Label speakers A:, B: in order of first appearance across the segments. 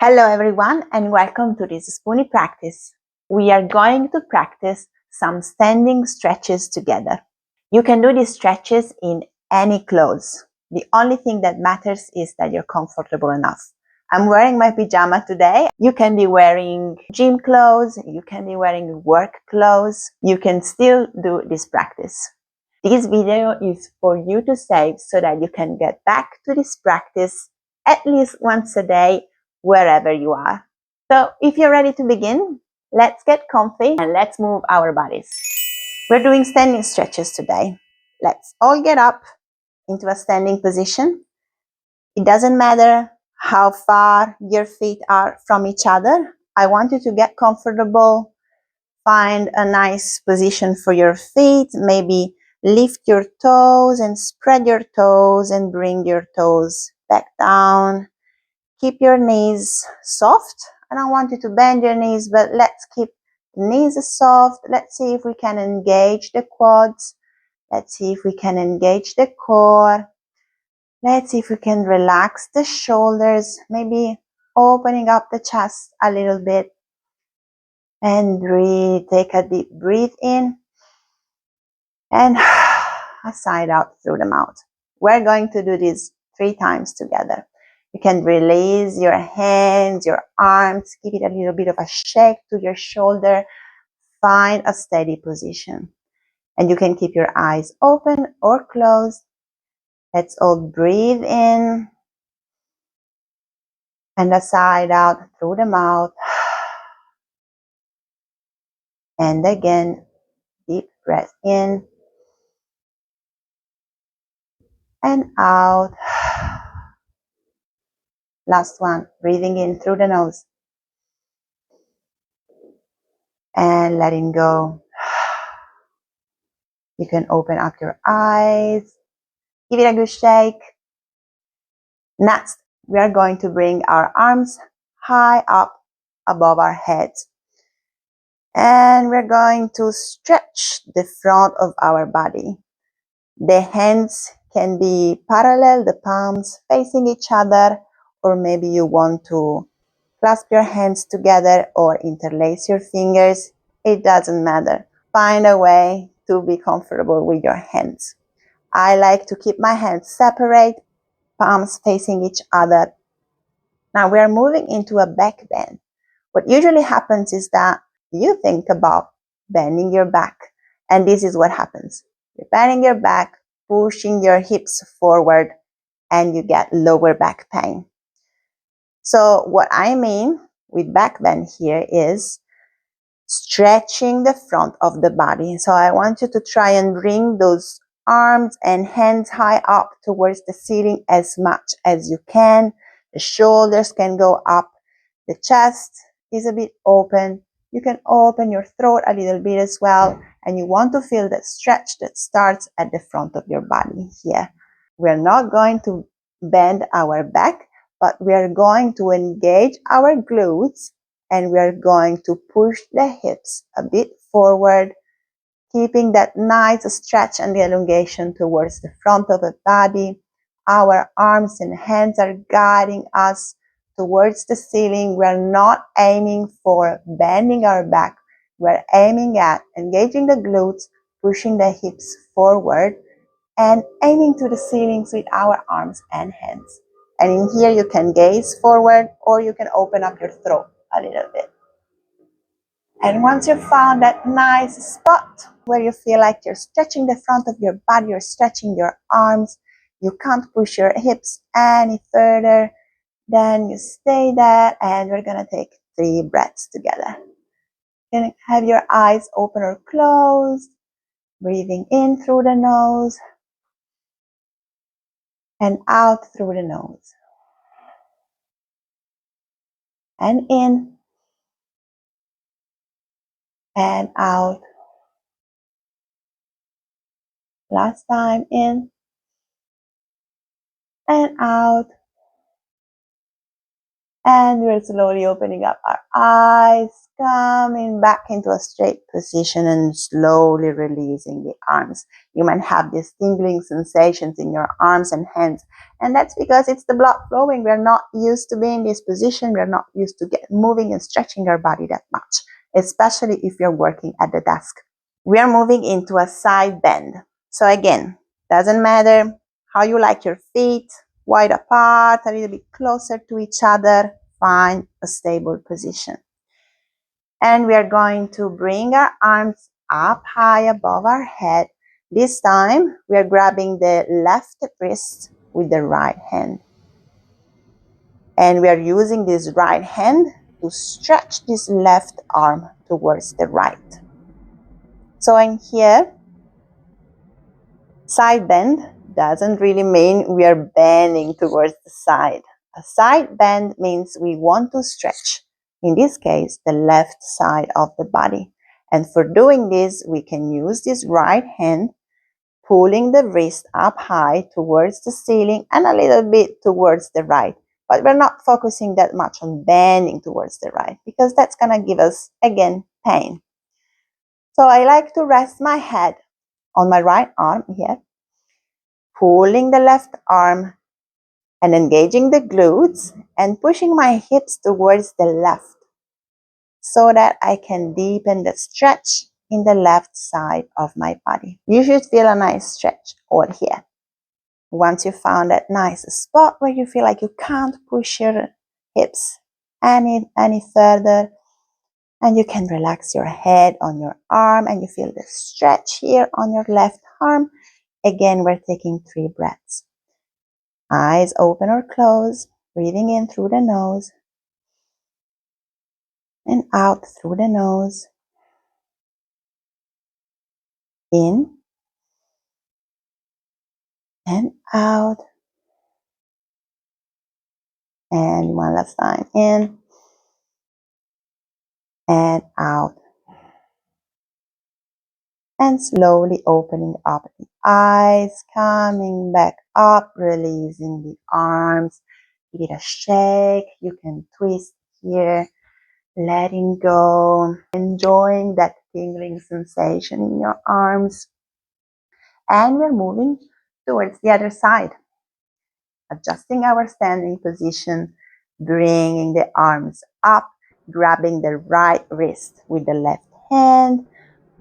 A: Hello everyone and welcome to this Spoonie practice. We are going to practice some standing stretches together. You can do these stretches in any clothes. The only thing that matters is that you're comfortable enough. I'm wearing my pajama today. You can be wearing gym clothes, you can be wearing work clothes. You can still do this practice. This video is for you to save so that you can get back to this practice at least once a day wherever you are. So if you're ready to begin, let's get comfy and let's move our bodies. We're doing standing stretches today. Let's all get up into a standing position. It doesn't matter how far your feet are from each other. I want you to get comfortable. Find a nice position for your feet. Maybe lift your toes and spread your toes and bring your toes back down. Keep your knees soft. I don't want you to bend your knees, but let's keep the knees soft. Let's see if we can engage the quads. Let's see if we can engage the core. Let's see if we can relax the shoulders, maybe opening up the chest a little bit. And breathe. Take a deep breath in and a sigh out through the mouth. We're going to do this 3 times together. You can release your hands, your arms, give it a little bit of a shake to your shoulder. Find a steady position. And you can keep your eyes open or closed. Let's all breathe in and a sigh out through the mouth. And again, deep breath in and out. Last one, breathing in through the nose and letting go. You can open up your eyes, give it a good shake. Next, we are going to bring our arms high up above our heads. And we're going to stretch the front of our body. The hands can be parallel, the palms facing each other, or maybe you want to clasp your hands together or interlace your fingers. It doesn't matter. Find a way to be comfortable with your hands. I like to keep my hands separate, palms facing each other. Now we are moving into a back bend. What usually happens is that you think about bending your back, and this is what happens. You're bending your back, pushing your hips forward, and you get lower back pain. So what I mean with back bend here is stretching the front of the body. So I want you to try and bring those arms and hands high up towards the ceiling as much as you can. The shoulders can go up. The chest is a bit open. You can open your throat a little bit as well. And you want to feel that stretch that starts at the front of your body here. We're not going to bend our back, but we are going to engage our glutes and we are going to push the hips a bit forward, keeping that nice stretch and elongation towards the front of the body. Our arms and hands are guiding us towards the ceiling. We're not aiming for bending our back. We're aiming at engaging the glutes, pushing the hips forward, and aiming to the ceilings with our arms and hands. And in here you can gaze forward or you can open up your throat a little bit. And once you've found that nice spot where you feel like you're stretching the front of your body, you're stretching your arms, you can't push your hips any further, then you stay there and we're going to take 3 breaths together. You can have your eyes open or closed, breathing in through the nose and out through the nose. And in and out. Last time, in and out. And we're slowly opening up our eyes, coming back into a straight position and slowly releasing the arms. You might have these tingling sensations in your arms and hands, and that's because it's the blood flowing. We're not used to being in this position. We're not used to moving and stretching our body that much, especially if you're working at the desk. We are moving into a side bend. So again, doesn't matter how you like your feet, wide apart, a little bit closer to each other. Find a stable position. And we are going to bring our arms up high above our head. This time, we are grabbing the left wrist with the right hand. And we are using this right hand to stretch this left arm towards the right. So in here, side bend doesn't really mean we are bending towards the side. A side bend means we want to stretch, in this case, the left side of the body. And for doing this, we can use this right hand, pulling the wrist up high towards the ceiling and a little bit towards the right. But we're not focusing that much on bending towards the right because that's going to give us, again, pain. So I like to rest my head on my right arm here, pulling the left arm and engaging the glutes and pushing my hips towards the left so that I can deepen the stretch in the left side of my body. You should feel a nice stretch all here. Once you found that nice spot where you feel like you can't push your hips any further, and you can relax your head on your arm and you feel the stretch here on your left arm. Again, we're taking 3 breaths. Eyes open or closed, breathing in through the nose and out through the nose. In and out. And one last time. In and out. And slowly opening up the eyes, coming back up, releasing the arms. Give it a shake. You can twist here, letting go, enjoying that tingling sensation in your arms. And we're moving towards the other side. Adjusting our standing position, bringing the arms up, grabbing the right wrist with the left hand,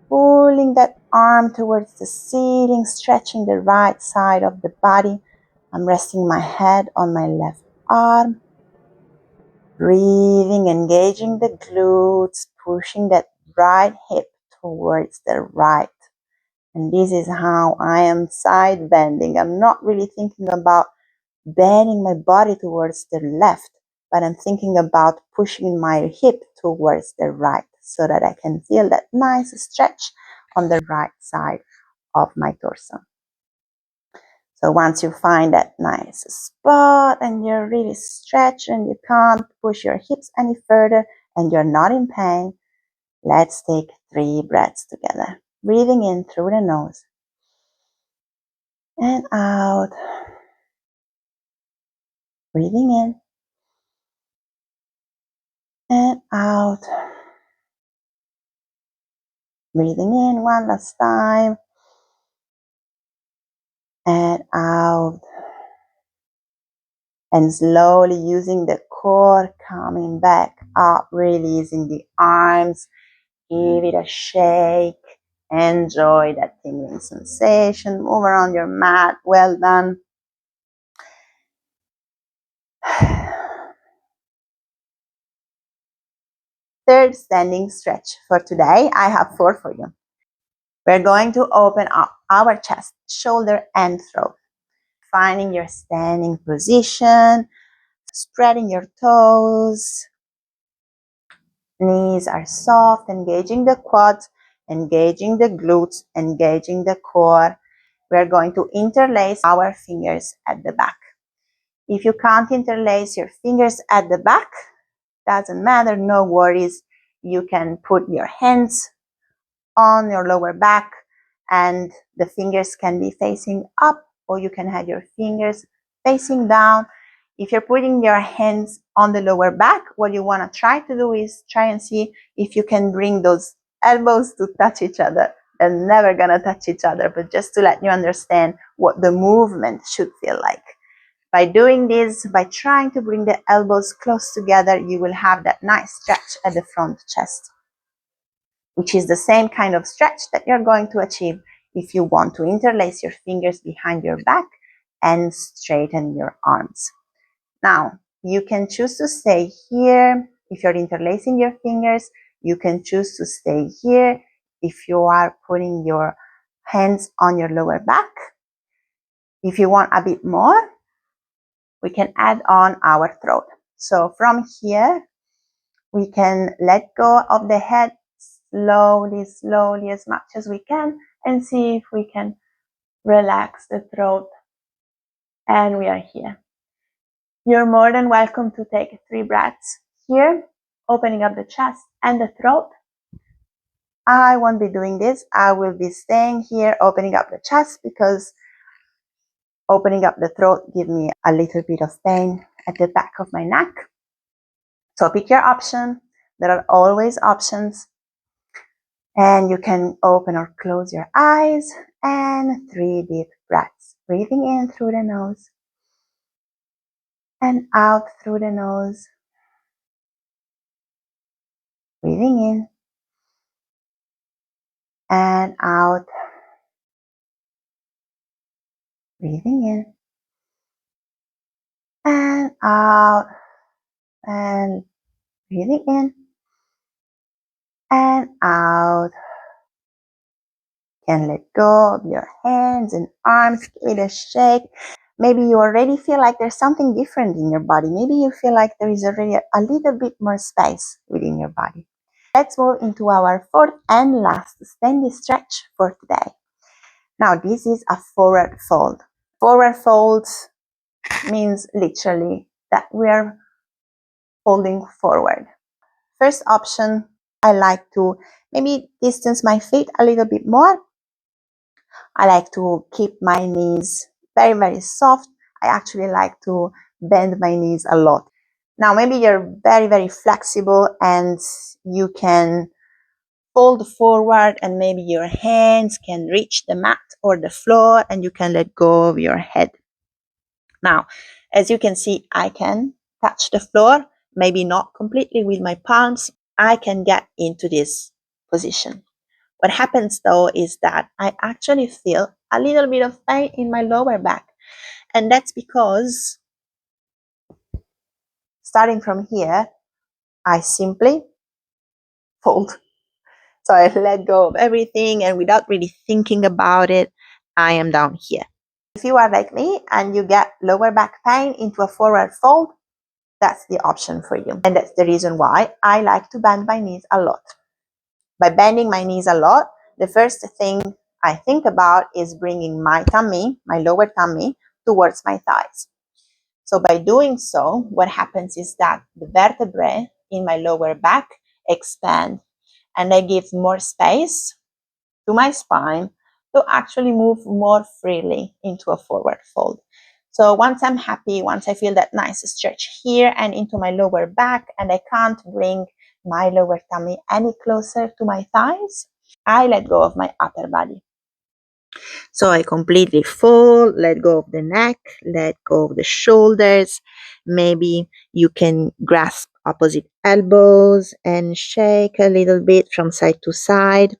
A: pulling that arm towards the ceiling, stretching the right side of the body. I'm resting my head on my left arm, breathing, engaging the glutes, pushing that right hip towards the right. And this is how I am side bending. I'm not really thinking about bending my body towards the left, but I'm thinking about pushing my hip towards the right so that I can feel that nice stretch on the right side of my torso. So once you find that nice spot and you're really stretched and you can't push your hips any further and you're not in pain, let's take 3 breaths together. Breathing in through the nose and out. Breathing in and out. Breathing in one last time and out. And slowly using the core, coming back up, releasing the arms. Give it a shake. Enjoy that tingling sensation. Move around your mat. Well done. Third standing stretch for today. I have 4 for you. We're going to open up our chest, shoulder, and throat. Finding your standing position, spreading your toes. Knees are soft, engaging the quads, engaging the glutes, engaging the core. We're going to interlace our fingers at the back. If you can't interlace your fingers at the back, doesn't matter, no worries. You can put your hands on your lower back and the fingers can be facing up, or you can have your fingers facing down. If you're putting your hands on the lower back, what you want to try to do is try and see if you can bring those elbows to touch each other. They're never going to touch each other, but just to let you understand what the movement should feel like. By doing this, by trying to bring the elbows close together, you will have that nice stretch at the front chest, which is the same kind of stretch that you're going to achieve if you want to interlace your fingers behind your back and straighten your arms. Now, you can choose to stay here. If you're interlacing your fingers, you can choose to stay here. If you are putting your hands on your lower back, if you want a bit more, we can add on our throat. So from here, we can let go of the head slowly, slowly, as much as we can, and see if we can relax the throat. And we are here. You're more than welcome to take 3 breaths here, opening up the chest and the throat. I won't be doing this. I will be staying here, opening up the chest, because opening up the throat gives me a little bit of pain at the back of my neck. So pick your option. There are always options. And you can open or close your eyes, and 3 deep breaths. Breathing in through the nose and out through the nose. Breathing in and out. Breathing in and out, and breathing in and out. You can let go of your hands and arms, give it a shake. Maybe you already feel like there's something different in your body. Maybe you feel like there is already a little bit more space within your body. Let's move into our 4th and last standing stretch for today. Now, this is a forward fold. Forward fold means literally that we are folding forward. First option, I like to maybe distance my feet a little bit more. I like to keep my knees very, very soft. I actually like to bend my knees a lot. Now, maybe you're very, very flexible and you can fold forward, and maybe your hands can reach the mat or the floor, and you can let go of your head. Now, as you can see, I can touch the floor, maybe not completely with my palms. I can get into this position. What happens though is that I actually feel a little bit of pain in my lower back. And that's because starting from here, I simply fold. So I let go of everything, and without really thinking about it, I am down here. If you are like me and you get lower back pain into a forward fold, that's the option for you. And that's the reason why I like to bend my knees a lot. By bending my knees a lot, the first thing I think about is bringing my tummy, my lower tummy, towards my thighs. So by doing so, what happens is that the vertebrae in my lower back expand, and I give more space to my spine to actually move more freely into a forward fold. So once I'm happy, once I feel that nice stretch here and into my lower back, and I can't bring my lower tummy any closer to my thighs, I let go of my upper body. So I completely fold, let go of the neck, let go of the shoulders. Maybe you can grasp opposite elbows and shake a little bit from side to side.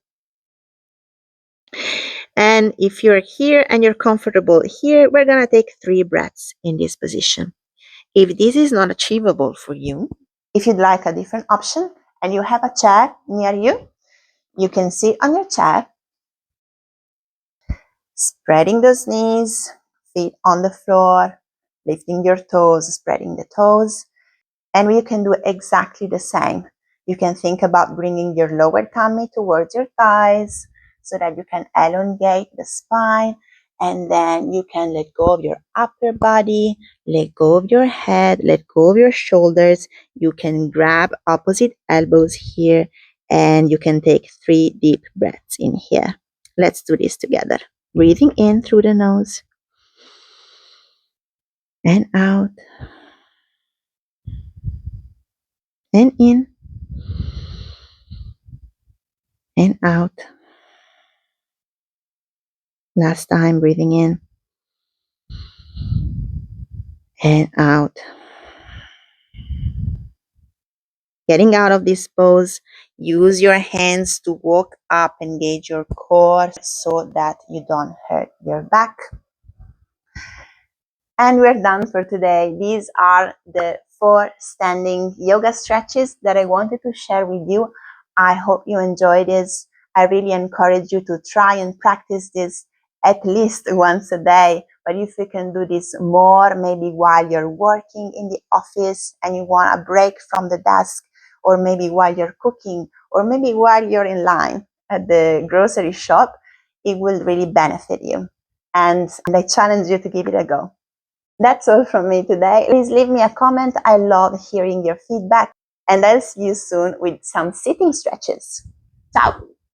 A: And if you're here and you're comfortable here, we're going to take 3 breaths in this position. If this is not achievable for you, if you'd like a different option and you have a chair near you, you can sit on your chair, spreading those knees, feet on the floor, lifting your toes, spreading the toes. And you can do exactly the same. You can think about bringing your lower tummy towards your thighs so that you can elongate the spine, and then you can let go of your upper body, let go of your head, let go of your shoulders. You can grab opposite elbows here, and you can take 3 deep breaths in here. Let's do this together. Breathing in through the nose and out. and in and out. Last time, breathing in and out. Getting out of this pose, use your hands to walk up, engage your core so that you don't hurt your back. And we're done for today. These are the 4 standing yoga stretches that I wanted to share with you. I hope you enjoyed this. I really encourage you to try and practice this at least once a day. But if you can do this more, maybe while you're working in the office and you want a break from the desk, or maybe while you're cooking, or maybe while you're in line at the grocery shop, it will really benefit you. And I challenge you to give it a go. That's all from me today. Please leave me a comment. I love hearing your feedback, and I'll see you soon with some sitting stretches. Ciao.